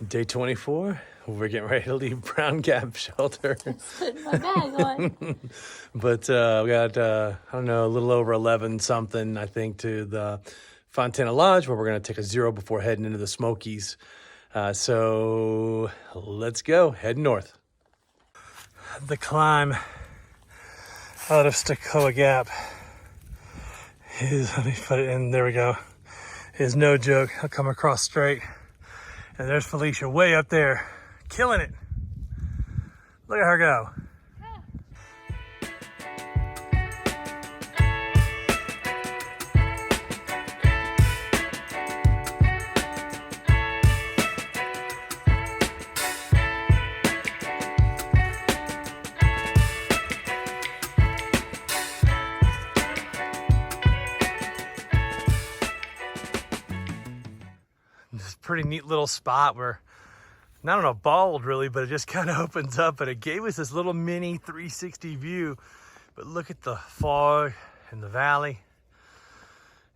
Day 24, we're getting ready to leave Brown Gap Shelter. Putting my bag on. But we got, I don't know, a little over 11 something, I think, to the Fontana Lodge, where we're going to take a zero before heading into the Smokies. So let's go, head north. The climb out of Stokoa Gap is, let me put it in, there we go, is no joke. I'll come across straight. And there's Felicia way up there, killing it. Look at her go. This pretty neat little spot where, I don't know, bald really, but it just kind of opens up and it gave us this little mini 360 view. But look at the fog and the valley,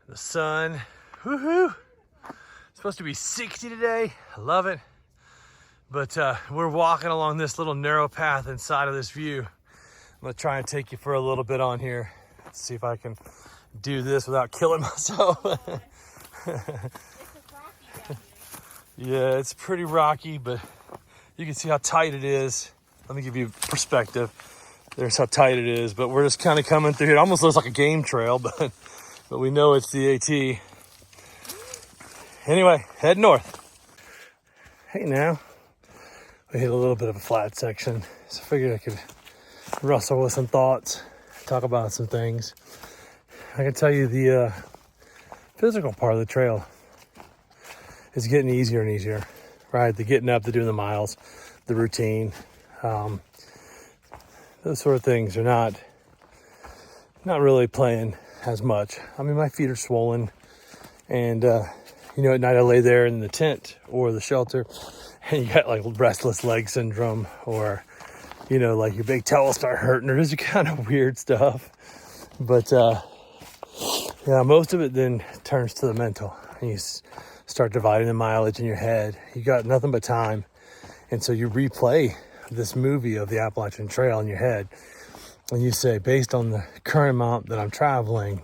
the sun. Woohoo! It's supposed to be 60 today. I love it. But we're walking along this little narrow path inside of this view. I'm gonna try and take you for a little bit on here. Let's see if I can do this without killing myself. Yeah, it's pretty rocky, but you can see how tight it is. Let me give you perspective. There's how tight it is, but we're just kind of coming through here. It almost looks like a game trail, but we know it's the AT. Anyway, head north. Hey now, we hit a little bit of a flat section, so I figured I could rustle with some thoughts, talk about some things. I can tell you the physical part of the trail is getting easier and easier, right? The getting up, the doing the miles, the routine, those sort of things are not really playing as much. I mean, my feet are swollen, and at night I lay there in the tent or the shelter, and you got like restless leg syndrome, or like your big toe will start hurting, or just kind of weird stuff. But most of it then turns to the mental, and you start dividing the mileage in your head. You got nothing but time. And so you replay this movie of the Appalachian Trail in your head. And you say, based on the current amount that I'm traveling,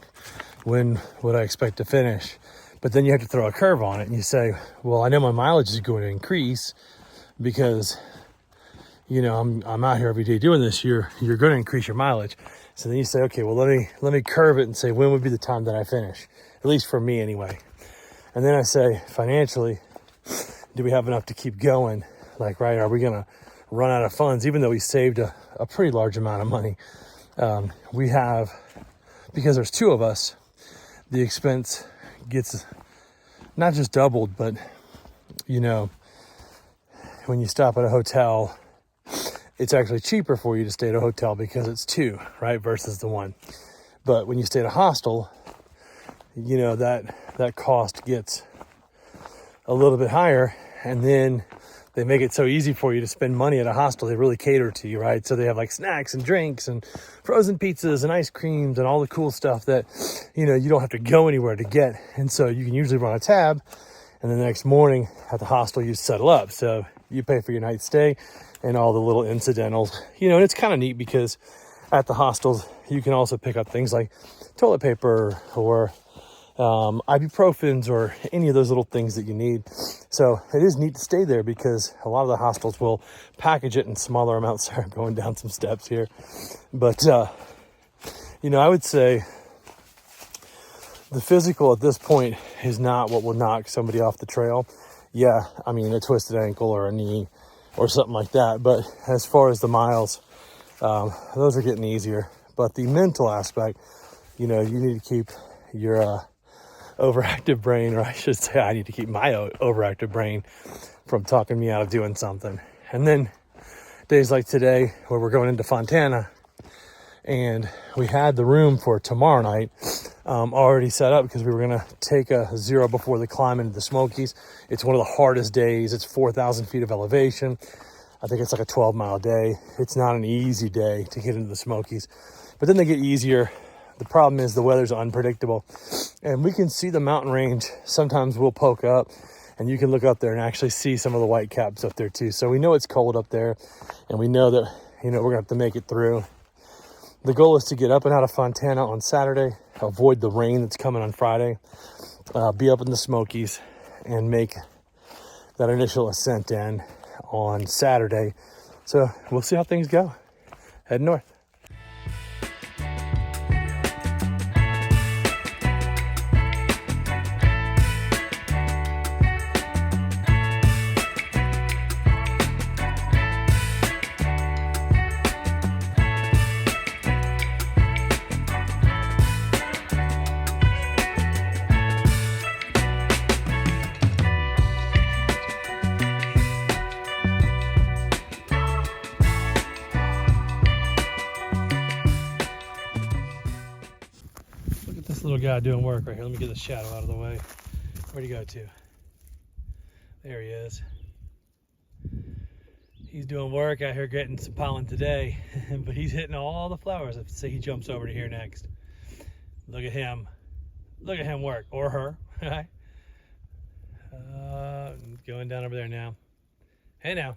when would I expect to finish? But then you have to throw a curve on it. And you say, well, I know my mileage is going to increase because, I'm out here every day doing this. You're going to increase your mileage. So then you say, okay, well, let me curve it and say, when would be the time that I finish? At least for me anyway. And then I say, financially, do we have enough to keep going? Like, right, are we going to run out of funds? Even though we saved a pretty large amount of money, we have, because there's two of us, the expense gets not just doubled, but, when you stop at a hotel, it's actually cheaper for you to stay at a hotel because it's two, right, versus the one. But when you stay at a hostel, that cost gets a little bit higher, and then they make it so easy for you to spend money at a hostel. They really cater to you, right? So they have like snacks and drinks and frozen pizzas and ice creams and all the cool stuff that, you don't have to go anywhere to get. And so you can usually run a tab, and then the next morning at the hostel, you settle up. So you pay for your night's stay and all the little incidentals, and it's kind of neat because at the hostels, you can also pick up things like toilet paper or ibuprofens or any of those little things that you need. So it is neat to stay there because a lot of the hostels will package it in smaller amounts. Sorry, I'm going down some steps here. But, I would say the physical at this point is not what will knock somebody off the trail. Yeah, I mean, a twisted ankle or a knee or something like that. But as far as the miles, those are getting easier. But the mental aspect, you need to keep your overactive brain, or I should say I need to keep my overactive brain from talking me out of doing something. And then days like today where we're going into Fontana, and we had the room for tomorrow night already set up because we were going to take a zero before the climb into the Smokies. It's one of the hardest days. It's 4,000 feet of elevation. I think it's like a 12-mile day. It's not an easy day to get into the Smokies, but then they get easier. The problem is the weather's unpredictable, and we can see the mountain range. Sometimes we'll poke up And you can look up there and actually see some of the white caps up there too. So we know it's cold up there, and we know that, we're gonna have to make it through. The goal is to get up and out of Fontana on Saturday, avoid the rain that's coming on Friday, be up in the Smokies, and make that initial ascent in on Saturday. So we'll see how things go. Head north. This little guy doing work right here. Let me get the shadow out of the way. Where'd he go to? There he is. He's doing work out here getting some pollen today, but he's hitting all the flowers. Let's say he jumps over to here next. Look at him. Look at him work, or her. Going down over there now. Hey now.